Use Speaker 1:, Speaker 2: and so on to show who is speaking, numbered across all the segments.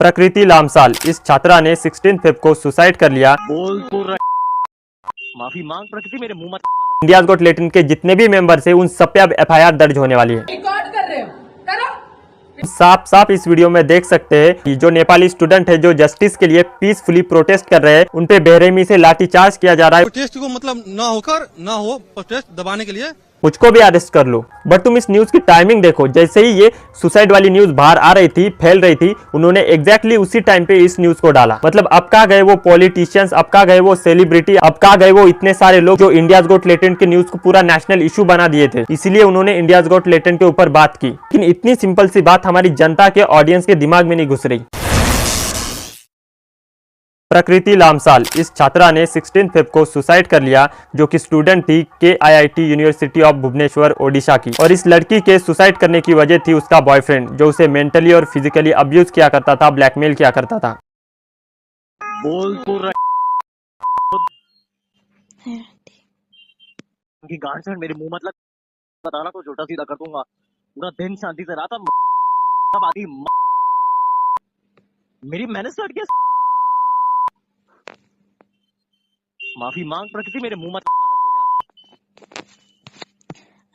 Speaker 1: प्रकृति लामसाल, इस छात्रा ने 16 फेब को सुसाइड कर लिया।
Speaker 2: बोल तो माफी मांग प्रकृति, मेरे मुंह मत।
Speaker 1: इंडियाज गॉट टैलेंट के जितने भी मेंबर्स हैं उन सब पे अब FIR दर्ज होने वाली है।
Speaker 3: रिकॉर्ड कर रहे हो, करो।
Speaker 1: साफ साफ इस वीडियो में देख सकते हैं कि जो नेपाली स्टूडेंट है जो जस्टिस के लिए पीसफुली प्रोटेस्ट कर रहे हैं उन पे बेरहमी से लाठीचार्ज किया जा रहा है।
Speaker 4: प्रोटेस्ट को मतलब ना हो प्रोटेस्ट दबाने के लिए
Speaker 1: मुझको भी अरेस्ट कर लो। बट तुम इस न्यूज की टाइमिंग देखो, जैसे ही ये सुसाइड वाली न्यूज बाहर आ रही थी, फैल रही थी, उन्होंने एग्जैक्टली उसी टाइम पे इस न्यूज को डाला। मतलब अब कहाँ गए वो पॉलिटिशियंस, अब कहाँ गए वो सेलिब्रिटी, अब कहाँ गए वो इतने सारे लोग जो इंडियाज गॉट टैलेंट के न्यूज को पूरा नेशनल इशू बना दिए थे। इसीलिए उन्होंने इंडियाज गॉट टैलेंट के ऊपर बात की, लेकिन इतनी सिंपल सी बात हमारी जनता के ऑडियंस के दिमाग में नहीं घुस रही। प्रकृति लामसाल, इस छात्रा ने 16 फेब को सुसाइड कर लिया, जो कि स्टूडेंट थी KIIT university of Bhubaneswar Odisha की। और इस लड़की के सुसाइड करने की वजह थी उसका बॉयफ्रेंड, जो उसे मेंटली और फिजिकली अब्यूज किया करता था, ब्लैकमेल किया करता था।
Speaker 2: बोल तो गांड से मेरे मुंह मतलब बताना तो छोटा सीधा कर दूंगा। पूरा दिन शांति से रहा था, तब आती मेरी मैंने स्टार्ट किया। माफी मांग प्रकृति, मेरे मुंह मत।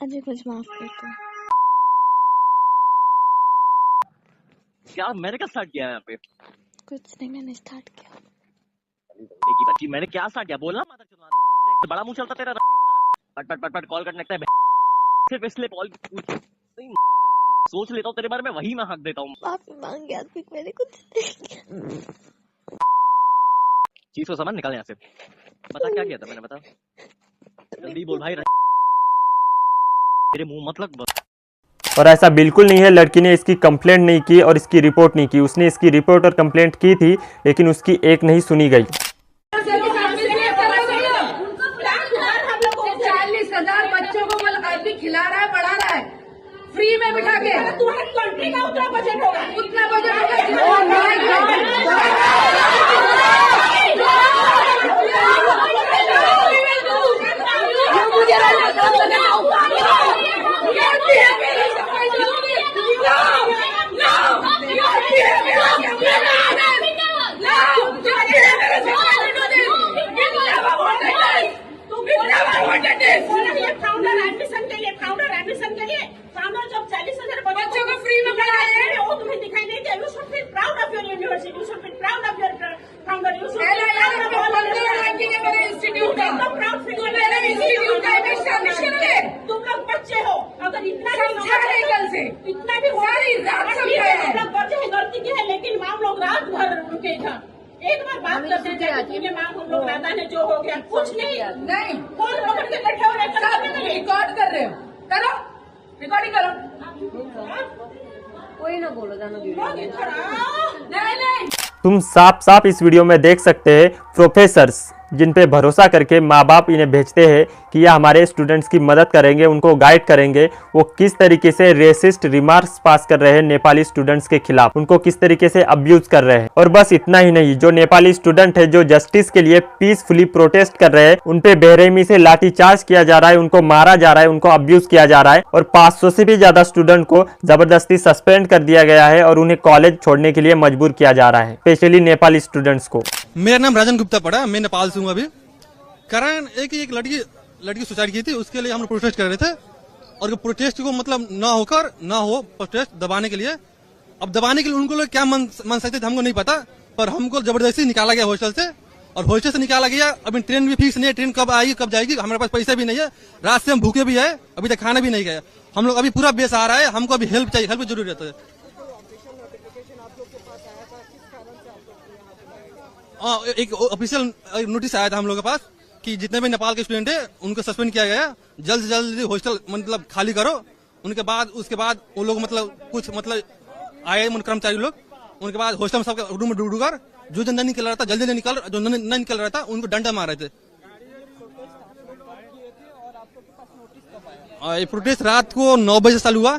Speaker 5: अजय कुछ माफ कर दो।
Speaker 2: क्या मैंने क्या स्टार्ट किया है यहाँ पे?
Speaker 5: कुछ नहीं, मैंने स्टार्ट किया।
Speaker 2: देखी बच्ची, मैंने क्या स्टार्ट किया? बोलना माता चुना, बड़ा मुंह चलता तेरा पट पट पट पट कॉल करने लगता है। सिर्फ इसलिए कॉल सोच लेता हूँ तेरे बारे में, वही मैं हक देता हूँ।
Speaker 5: माफी मांग गया, मैंने कुछ नहीं किया।
Speaker 2: चीज को समझ, निकल यहाँ से। बता क्या किया था मैंने, बता जल्दी बोल भाई, मेरे मुंह मतलब।
Speaker 1: और ऐसा बिल्कुल नहीं है, लड़की ने इसकी कंप्लेंट नहीं की और इसकी रिपोर्ट नहीं की। उसने इसकी रिपोर्ट और कंप्लेंट की थी, लेकिन उसकी एक नहीं सुनी गई।
Speaker 3: 40,000 बच्चों को खिला रहा है, पढ़ा रहा है, फ्री में बिठा के। तुम्हारे कंट्री का उतना बजट होगा, उतना बजट बच्चों को फ्री में पढ़ाए, वो तुम्हें दिखाई नहीं दे। You should feel proud of your university. You should feel proud of your founder. You should feel proud of your institute का। मेरे इंस्टीट्यूट का एक शामिल है। तुम लोग बच्चे हो, अगर इतना समझा नहीं कल से, इतना भी सारी रात समझाया। बच्चे गलती की है, लेकिन माँ लोग रात भर रुके था। एक बार बात करते थे, माँ हम लोग नाता ने जो हो गया कुछ नहीं फोन पकड़ के बैठे हो, रिकॉर्ड कर रहे हो, करो रिकॉर्डिंग करो। कोई ना बोलो, जानो नहीं।
Speaker 1: तुम साफ साफ इस वीडियो में देख सकते हैं प्रोफेसर्स जिन पे भरोसा करके माँ बाप इन्हें भेजते हैं कि यह हमारे स्टूडेंट्स की मदद करेंगे, उनको गाइड करेंगे, वो किस तरीके से रेसिस्ट रिमार्क्स पास कर रहे हैं नेपाली स्टूडेंट्स के खिलाफ, उनको किस तरीके से अब्यूज कर रहे हैं। और बस इतना ही नहीं, जो नेपाली स्टूडेंट है जो जस्टिस के लिए पीसफुली प्रोटेस्ट कर रहे हैं उन पे बेरहमी से लाठीचार्ज किया जा रहा है, उनको मारा जा रहा है, उनको अब्यूज किया जा रहा है। और 500 से भी ज्यादा स्टूडेंट को जबरदस्ती सस्पेंड कर दिया गया है और उन्हें कॉलेज छोड़ने के लिए मजबूर किया जा रहा है, स्पेशली नेपाली स्टूडेंट्स को।
Speaker 4: मेरा नाम राजन गुप्ता पड़ा, मैं नेपाल से हूँ। अभी कारण एक लड़की सुसाइड की थी, उसके लिए हम लोग प्रोटेस्ट कर रहे थे। और प्रोटेस्ट को मतलब ना हो प्रोटेस्ट दबाने के लिए। अब दबाने के लिए उनको लोग क्या मन सकते थे हमको नहीं पता, पर हमको जबरदस्ती निकाला गया हॉस्टल से। और हॉस्टल से निकाला गया, अभी ट्रेन भी फिक्स नहीं है, ट्रेन कब आएगी कब जाएगी, हमारे पास पैसा भी नहीं है, रात से हम भूखे भी है, अभी तक खाना भी नहीं गया। हम लोग अभी पूरा बेस आ रहा है, हमको अभी हेल्प चाहिए, हेल्प जरूरी रहता है। एक ऑफिशियल नोटिस आया था हम लोग के पास कि जितने भी नेपाल के स्टूडेंट है उनको सस्पेंड किया गया, जल्द से जल्द हॉस्टल मतलब खाली करो। उसके बाद वो लोग मतलब कुछ मतलब आए कर्मचारी लोग, उनके बाद हॉस्टल में सबके रूम में ढूंढ कर जो जन नहीं निकल रहा था जल्दी निकल, जो नहीं निकल रहा था उनको डंडा मार रहे थे। ये प्रोटेस्ट रात को 9 बजे चालू हुआ,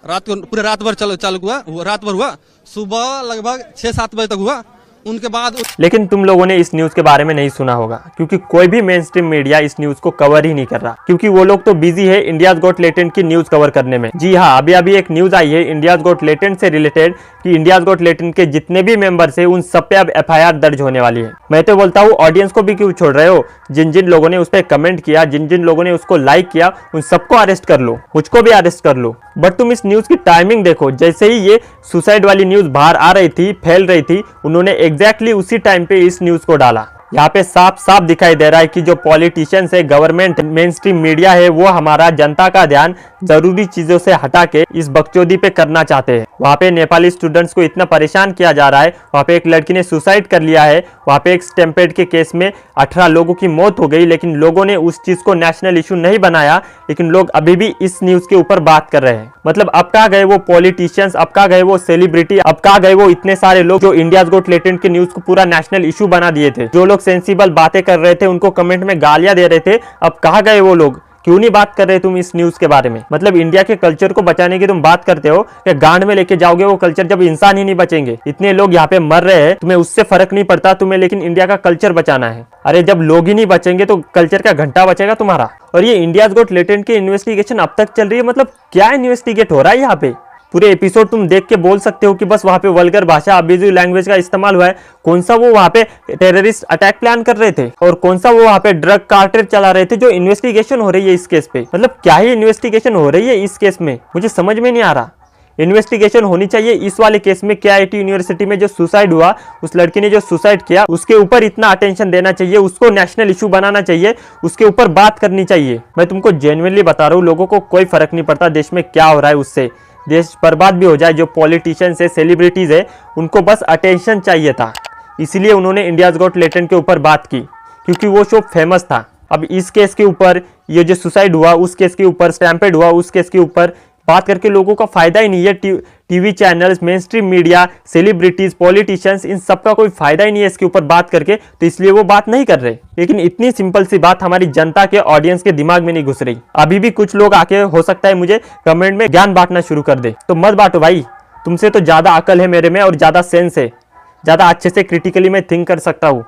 Speaker 4: रात को पूरे रात भर चालू हुआ, रात भर हुआ, सुबह लगभग 6-7 बजे तक हुआ। उनके बाद
Speaker 1: लेकिन तुम लोगों ने इस न्यूज के बारे में नहीं सुना होगा, क्योंकि कोई भी मेन स्ट्रीम मीडिया इस न्यूज को कवर ही नहीं कर रहा, क्योंकि वो लोग तो बिजी है इंडियाज गॉट टैलेंट की न्यूज कवर करने में। जी हाँ, अभी एक न्यूज आई है इंडियाज गॉट टैलेंट से रिलेटेड कि इंडियाज गॉट टैलेंट के जितने भी मेंबर्स है उन सब पे अब FIR दर्ज होने वाली है। मैं तो बोलता हूँ ऑडियंस को भी क्यों छोड़ रहे हो, जिन जिन लोगों ने उस पर कमेंट किया, जिन जिन लोगों ने उसको लाइक किया, उन सबको अरेस्ट कर लो, मुझको भी अरेस्ट कर लो। बट तुम इस न्यूज की टाइमिंग देखो, जैसे ही ये सुसाइड वाली न्यूज बाहर आ रही थी, फैल रही थी, उन्होंने एग्जैक्टली उसी टाइम पे इस न्यूज को डाला। यहाँ पे साफ साफ दिखाई दे रहा है कि जो पॉलिटिशियंस है, गवर्नमेंट, मेन स्ट्रीम मीडिया है, वो हमारा जनता का ध्यान जरूरी चीजों से हटा के इस बकचोदी पे करना चाहते हैं। वहाँ पे नेपाली स्टूडेंट्स को इतना परेशान किया जा रहा है, वहाँ पे एक लड़की ने सुसाइड कर लिया है, वहाँ पे एक स्टैम्पेड के केस में 18 लोगों की मौत हो गई, लेकिन लोगों ने उस चीज को नेशनल इशू नहीं बनाया, लेकिन लोग अभी भी इस न्यूज के ऊपर बात कर रहे हैं। मतलब अब कहाँ गए वो पॉलिटिशियंस, अब कहाँ गए वो सेलिब्रिटी, अब कहाँ गए वो इतने सारे लोग जो इंडियाज गॉट टैलेंट के न्यूज को पूरा नेशनल इशू बना दिए थे। जो लोग सेंसिबल बातें कर रहे थे, उनको कमेंट में गालियां दे रहे थे, अब कहाँ गए वो लोग? क्यों नहीं बात कर रहे तुम इस न्यूज के बारे में? मतलब इंडिया के कल्चर को बचाने की तुम बात करते हो कि गांड में लेके जाओगे वो कल्चर, जब इंसान ही नहीं बचेंगे। इतने लोग यहाँ पे मर रहे हैं, तुम्हें उससे फर्क नहीं पड़ता, तुम्हें लेकिन इंडिया का कल्चर बचाना है। अरे जब लोग ही नहीं बचेंगे तो कल्चर का घंटा बचेगा तुम्हारा। और ये इंडियाज गॉट टैलेंट की इन्वेस्टिगेशन अब तक चल रही है, मतलब क्या इन्वेस्टिगेट हो रहा है यहाँ पे? पूरे एपिसोड तुम देख के बोल सकते हो कि बस वहां पे वल्गर भाषा, अब्यूजिव लैंग्वेज का इस्तेमाल हुआ है। कौन सा वो वहां पे टेररिस्ट अटैक प्लान कर रहे थे, और कौन सा वो वहां पे ड्रग कार्टेल चला रहे थे? जो इन्वेस्टिगेशन हो रही है इस केस पे, मतलब क्या ही इन्वेस्टिगेशन हो रही है इस केस में, मुझे समझ में नहीं आ रहा। इन्वेस्टिगेशन होनी चाहिए इस वाले केस में। KIT यूनिवर्सिटी में जो सुसाइड हुआ, उस लड़की ने जो सुसाइड किया, उसके ऊपर इतना अटेंशन देना चाहिए, उसको नेशनल इशू बनाना चाहिए, उसके ऊपर बात करनी चाहिए। मैं तुमको जेन्युइनली बता रहा हूँ, लोगों को कोई फर्क नहीं पड़ता देश में क्या हो रहा है, उससे देश बर्बाद भी हो जाए। जो पॉलिटिशियंस है, सेलिब्रिटीज है, उनको बस अटेंशन चाहिए था, इसीलिए उन्होंने इंडियाज गॉट टैलेंट के ऊपर बात की, क्योंकि वो शो फेमस था। अब इस केस के ऊपर, ये जो सुसाइड हुआ उस केस के ऊपर, स्टैम्पेड हुआ उस केस के ऊपर बात करके लोगों का फायदा ही नहीं है। TV channels, main stream media, celebrities, politicians, इन सब का कोई फायदा ही नहीं है इसके ऊपर बात करके, तो इसलिए वो बात नहीं कर रहे। लेकिन इतनी सिंपल सी बात हमारी जनता के, ऑडियंस के दिमाग में नहीं घुस रही। अभी भी कुछ लोग आके, हो सकता है मुझे कमेंट में ज्ञान बांटना शुरू कर दे, तो मत बांटो भाई, तुमसे तो ज्यादा अकल है मेरे में और ज्यादा सेंस है, ज्यादा अच्छे से क्रिटिकली मैं थिंक कर सकता हूँ।